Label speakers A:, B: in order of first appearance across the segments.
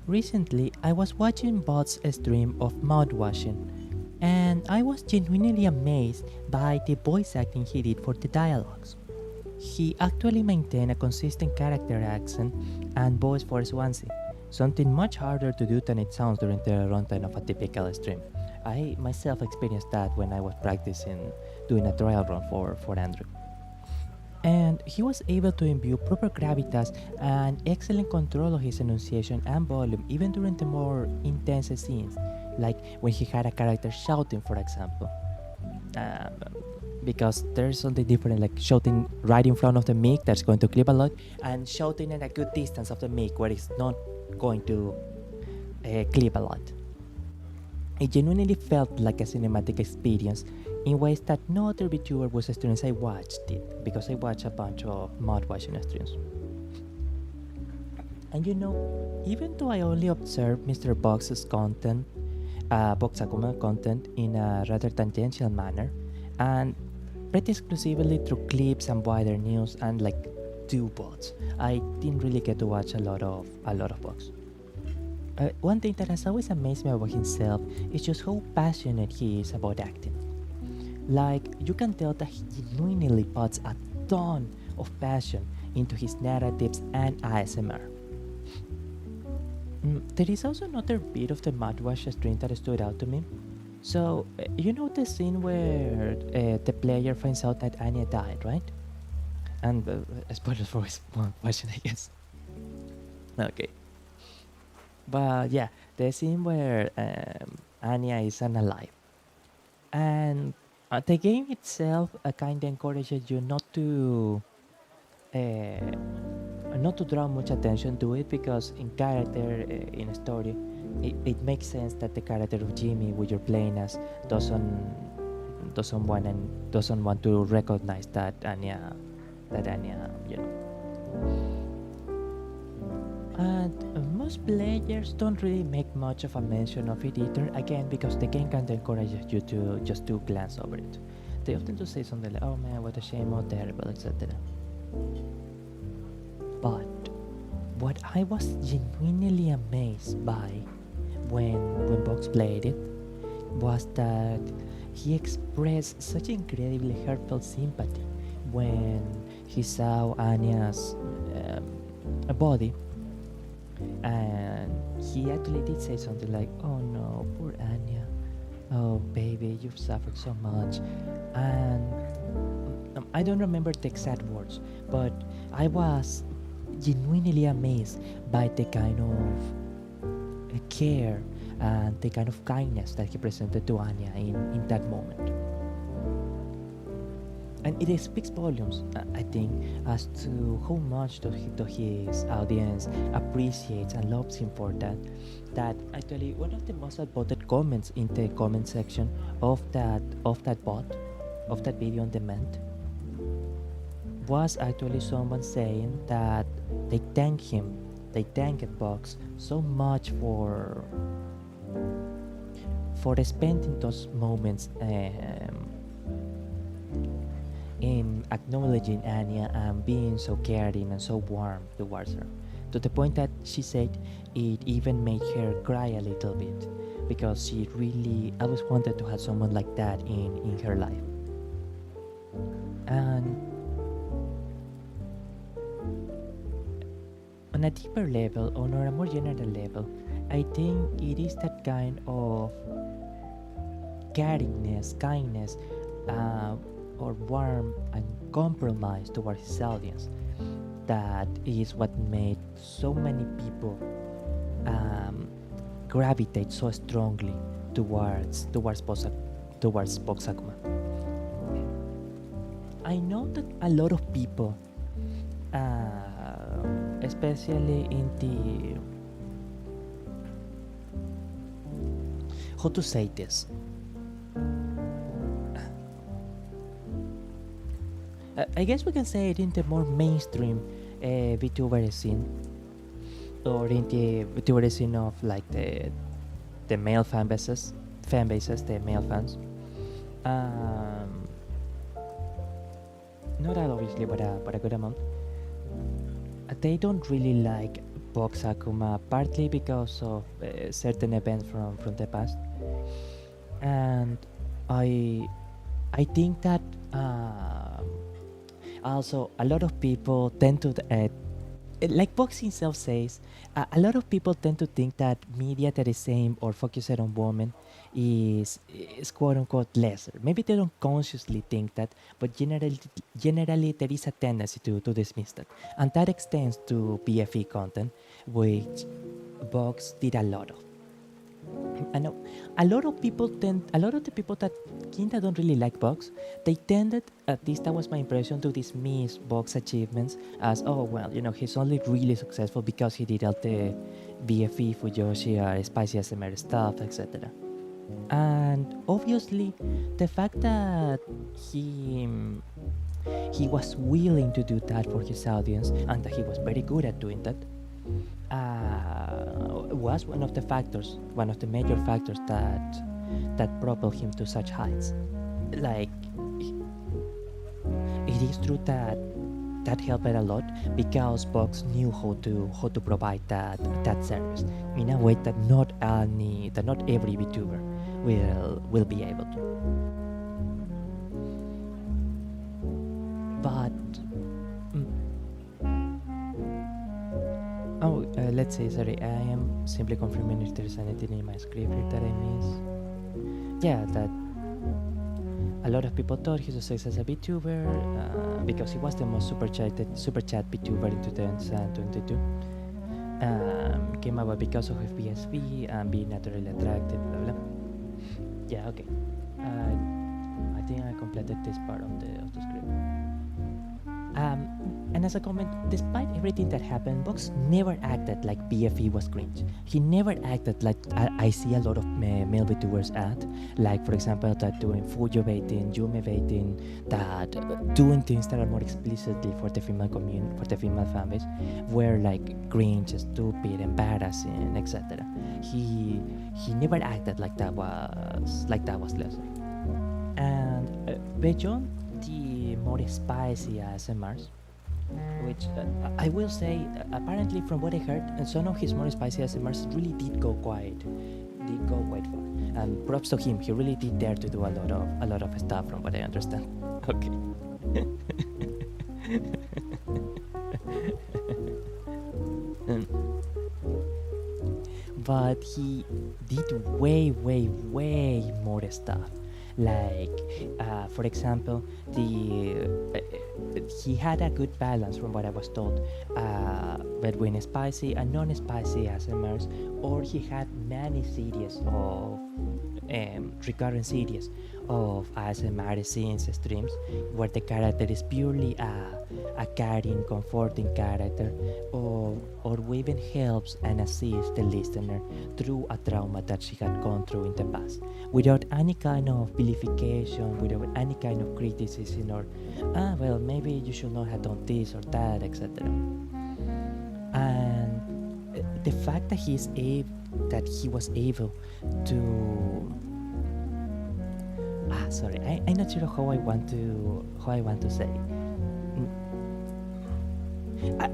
A: Recently, I was watching Bot's stream of mouthwashing, and I was genuinely amazed by the voice acting he did for the dialogues. He actually maintained a consistent character accent and voice for Swansea, something much harder to do than it sounds during the runtime of a typical stream. I myself experienced that when I was practicing doing a trial run for Andrew. And he was able to imbue proper gravitas and excellent control of his enunciation and volume even during the more intense scenes, like when he had a character shouting, for example. Um, because there's something different, like shouting right in front of the mic that's going to clip a lot, and shouting at a good distance of the mic where it's not going to clip a lot. It genuinely felt like a cinematic experience in ways that no other VTuber was streams I watched did, because I watched a bunch of mod watching streams. And even though I only observed Mr. Box's content, Vox Akuma content in a rather tangential manner, and pretty exclusively through clips and wider news and like two bots, I didn't really get to watch a lot of Vox. One thing that has always amazed me about himself is just how passionate he is about acting. Like, you can tell that he genuinely puts a ton of passion into his narratives and ASMR. There is also another bit of the mouthwash stream that stood out to me. So, you know the scene where the player finds out that Anya died, right? And spoilers for his question, I guess. Okay. But yeah, the scene where Anya is unalive. And the game itself kind of encourages you not to draw much attention to it, because in character, in a story, it makes sense that the character of Jimmy, who you're playing as, doesn't want to recognize that Anya, And most players don't really make much of a mention of it either, again because the game kind of encourages you to just to glance over it. They often do say something like, "Oh man, what a shame, oh terrible," etc. But what I was genuinely amazed by when Box played it was that he expressed such incredibly heartfelt sympathy when he saw Anya's body, and he actually did say something like, "Oh no, poor Anya, oh baby, you've suffered so much." And I don't remember the exact words, but I was genuinely amazed by the kind of care and the kind of kindness that he presented to Anya in that moment. And it speaks volumes, I think, as to how much his audience appreciates and loves him for that. That actually one of the most voted comments in the comment section of that video on demand was actually someone saying that they thanked Vox so much for spending those moments in acknowledging Anya and being so caring and so warm towards her, to the point that she said it even made her cry a little bit, because she really always wanted to have someone like that in her life. And on a deeper level, or on a more general level, I think it is that kind of caringness, kindness, or warmth and compromise towards his audience that is what made so many people gravitate so strongly towards Vox Akuma. I know that a lot of people, especially in the, how to say this, I guess we can say it in the more mainstream VTuber scene, or in the VTuber scene of like the male fan bases, the male fans. Not all obviously, but a good amount. They don't really like Vox Akuma partly because of certain events from the past, and I I think that also a lot of people tend to like Vox himself says, a lot of people tend to think that media that is aimed or focused on women is quote unquote lesser. Maybe they don't consciously think that, but generally there is a tendency to dismiss that, and that extends to BFE content, which Vox did a lot of. I know a lot of the people that kinda don't really like Vox, they tended, at least that was my impression, to dismiss Vox achievements as, oh, well, he's only really successful because he did all the BFE, Fuyoshi, Spicy SMR stuff, etc. And obviously, the fact that he was willing to do that for his audience and that he was very good at doing that was one of the major factors that propelled him to such heights. Like, it is true that helped a lot because Vox knew how to provide that service in a way that not every VTuber will be able to. But let's see. Sorry, I am simply confirming if there's anything in my script here that I missed. Yeah, that a lot of people thought his success as a VTuber because he was the most super chat VTuber in 2022. Came about because of his BSV and being naturally attractive, blah blah. Yeah, okay. I think I completed this part of the script. And as a comment, despite everything that happened, Vox never acted like BFE was cringe. He never acted like I see a lot of male VTubers act, like for example that doing Fujo baiting, Yume baiting, that doing things that are more explicitly for the female community, for the female fanbase, were like cringe, stupid, embarrassing, etc. He never acted like that was lesser. And beyond the more spicy ASMRs, which I will say, apparently from what I heard, some of his more spicy ASMRs really did go quite far. And props to him, he really did dare to do a lot of stuff, from what I understand. Okay. But he did way more stuff. Like, for example, he had a good balance, from what I was told, between spicy and non-spicy ASMRs, or he had many series of recurrent series of ASMR scenes streams where the character is purely a caring, comforting character, or even helps and assists the listener through a trauma that she had gone through in the past, without any kind of vilification, without any kind of criticism, or well, maybe you should not have done this or that, etc. And the fact that he was able to sorry, I'm not sure how I want to say.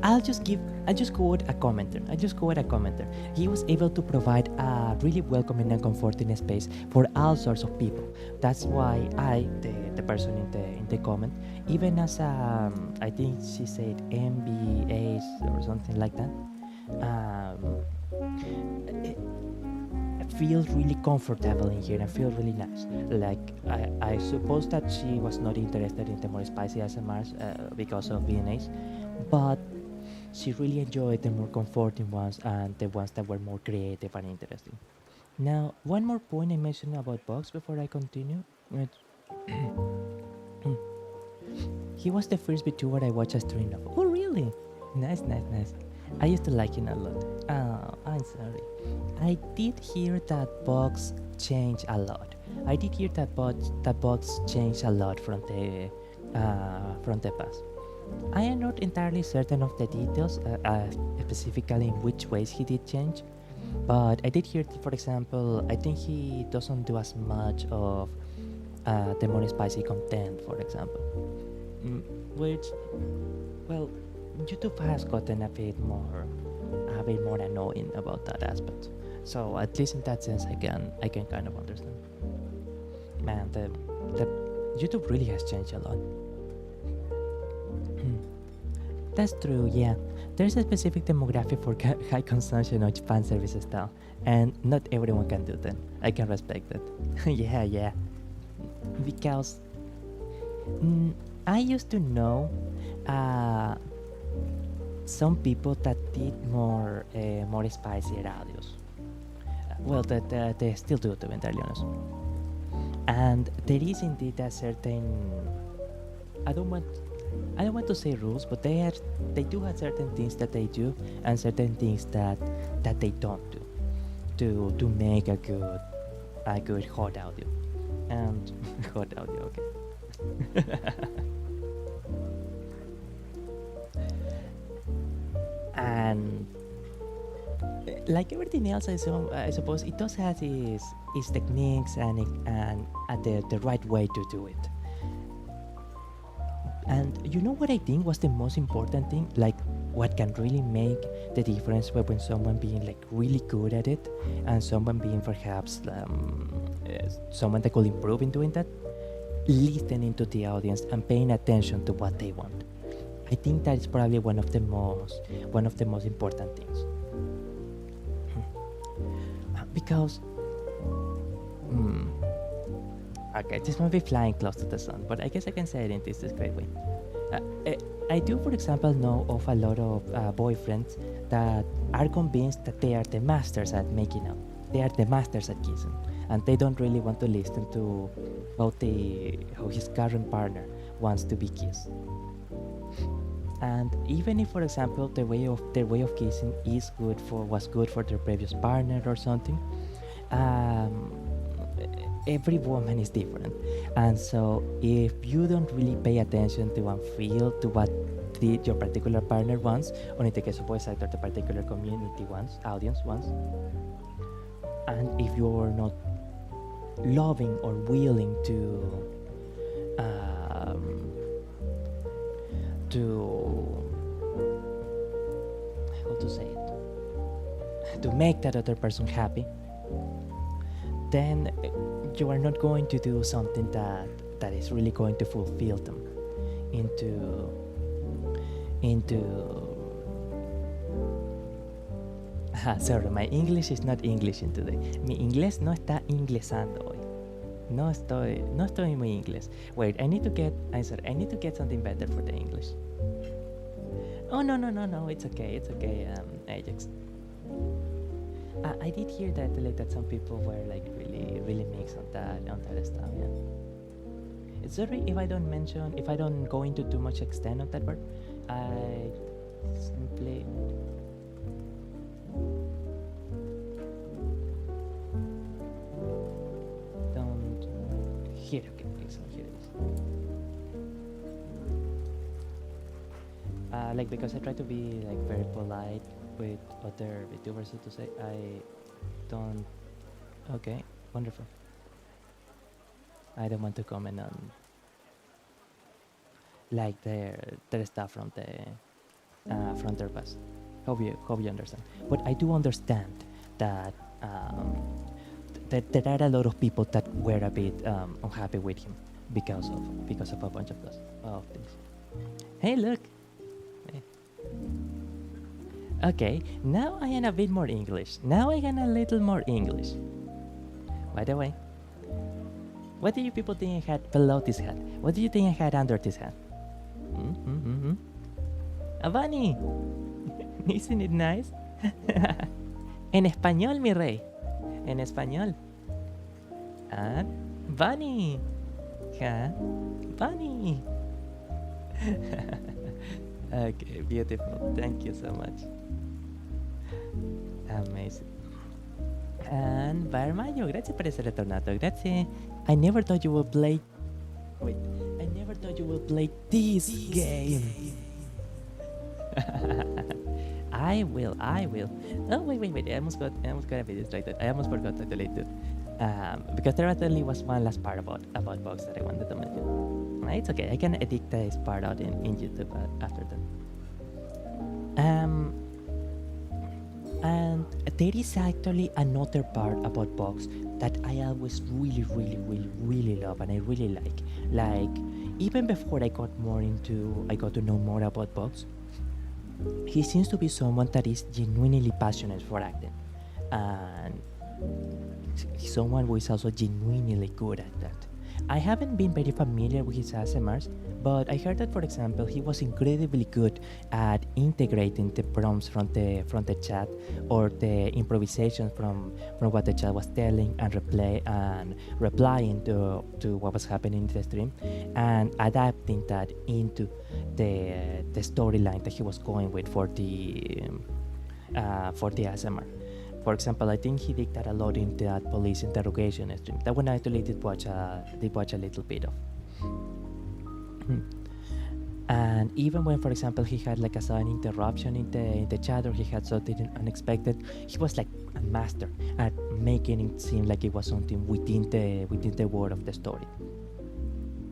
A: I'll just quote a commenter. He was able to provide a really welcoming and comforting space for all sorts of people. That's why the person in the comment, even as I think she said MBAs or something like that, feel really comfortable in here and feel really nice. Like, I suppose that she was not interested in the more spicy ASMRs because of VNAs, but she really enjoyed the more comforting ones and the ones that were more creative and interesting. Now, one more point I mentioned about Vox before I continue. He was the first VTuber I watched a stream of. Oh, really? Nice. I used to like him a lot. Oh, I'm sorry. I did hear that Vox changed a lot. I did hear that Vox changed a lot from the past. I am not entirely certain of the details, specifically in which ways he did change, but I did hear, for example, I think he doesn't do as much of the more spicy content, for example, which, well, YouTube has gotten a bit more a bit more annoying about that aspect. So at least in that sense, I can kind of understand. Man, the YouTube really has changed a lot. That's true, yeah. There's a specific demographic for high consumption of fan service style, and not everyone can do that. I can respect that. Yeah. Because I used to know some people that did more spicier audios. Well, that they still do, to be entirely honest. And there is indeed a certain, I don't want to say rules, but they do have certain things that they do and certain things that they don't do to make a good hot audio. And hot audio, okay. And like everything else, I suppose it does have its techniques and the right way to do it. And you know what I think was the most important thing? Like what can really make the difference when someone being like really good at it and someone being perhaps someone that could improve in doing that? Listening to the audience and paying attention to what they want. I think that is probably one of the most important things. Because okay, this might be flying close to the sun, but I guess I can say it in this discreet way. I do, for example, know of a lot of boyfriends that are convinced that they are the masters at making out. They are the masters at kissing, and they don't really want to listen to how his current partner wants to be kissed. And even if, for example, their way of kissing was good for their previous partner or something, every woman is different, and so if you don't really pay attention to and feel to what your particular partner wants, or in the case of voice actor, the particular community wants, audience wants, and if you're not loving or willing to how to say it, to make that other person happy, then you are not going to do something that is really going to fulfill them into sorry, my English is not Englishing today. Mi inglés no está inglesando hoy. No estoy muy inglés. Wait, I need to get something better for the English. Oh no, it's okay, Ajax. I did hear that some people were like really mixed on that stuff. Yeah. Sorry if I don't go into too much extent on that part. I simply don't hear. Okay, so here it is. Like because I try to be like very polite with other Vtubers, so to say, I don't. Okay, wonderful. I don't want to comment on like their stuff from their past. Hope you understand. But I do understand that that there are a lot of people that were a bit unhappy with him because of a bunch of things. Hey, look. Hey. Okay, now I am a bit more English. Now I am a little more English. By the way, what do you people think I had below this hat? What do you think I had under this hat? A bunny! Isn't it nice? En español, mi rey. En español. Ah, bunny. Huh? Bunny. Okay, beautiful. Thank you so much. Amazing. And Barmayo, grazie per essere tornato. Grazie. I never thought you would play. Wait. I never thought you would play this game. I will. Oh wait. I almost got a bit distracted. I almost forgot to delete it. Because there actually was one last part about Vox that I wanted to mention. It's okay. I can edit this part out in YouTube after that. And there is actually another part about Vox that I always really love and I really like. Like, even before I got to know more about Vox, he seems to be someone that is genuinely passionate for acting. And someone who is also genuinely good at that. I haven't been very familiar with his ASMRs, but I heard that, for example, he was incredibly good at integrating the prompts from the chat or the improvisation from what the chat was telling and replying to what was happening in the stream and adapting that into the storyline that he was going with for the ASMR. For example, I think he did that a lot in that police interrogation stream. That one I actually did watch a little bit of. And even when, for example, he had like a sudden interruption in the chat or he had something unexpected, he was like a master at making it seem like it was something within the world of the story.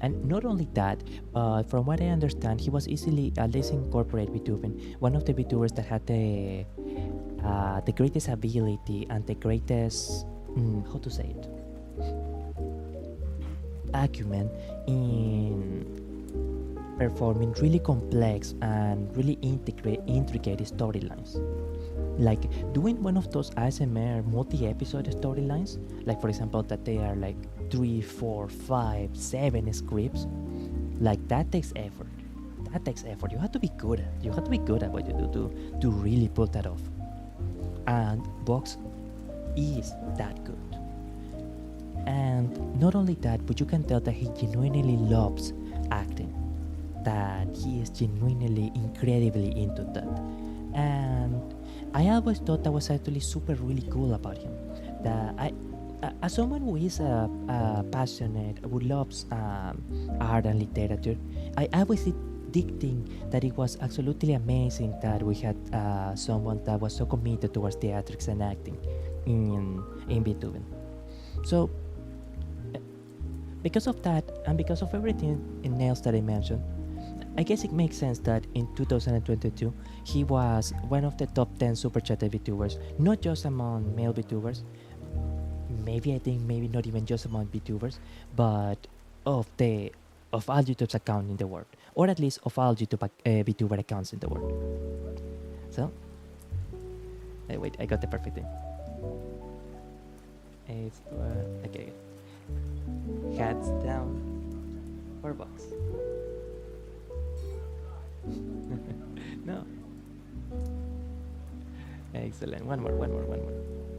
A: And not only that, but from what I understand, he was easily at least incorporate Vtuber, one of the Vtubers that had the greatest ability and the greatest how to say it acumen in performing really complex and really intricate storylines, like doing one of those ASMR multi-episode storylines, like for example that they are like 3, 4, 5, 7 scripts. Like that takes effort. You have to be good at what you do to really pull that off. And Vox is that good. And not only that, but you can tell that he genuinely loves acting, that he is genuinely incredibly into that. And I always thought that was actually super really cool about him. That as someone who is passionate, who loves art and literature, I always did think that it was absolutely amazing that we had someone that was so committed towards theatrics and acting in Beethoven. So because of that and because of everything else that I mentioned, I guess it makes sense that in 2022 he was one of the top 10 super chatted VTubers, not just among male VTubers, maybe not even just among VTubers, but of all YouTube's accounts in the world, or at least of all YouTube VTuber accounts in the world. So, wait, I got the perfect thing. It's okay. Hats down for Vox. No. Excellent. One more.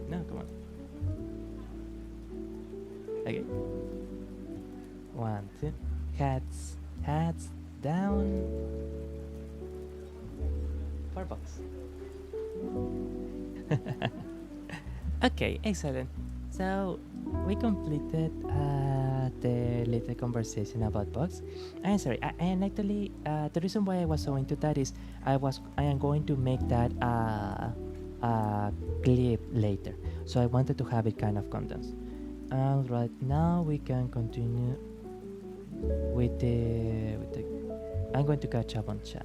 A: No, come on. Okay. 1, 2. Hats down for Vox. Okay, excellent. So we completed the little conversation about Vox. I'm sorry, and actually, the reason why I was so into that is I am going to make that a clip later, so I wanted to have it kind of condensed. And right now we can continue with the. I'm going to catch up on chat.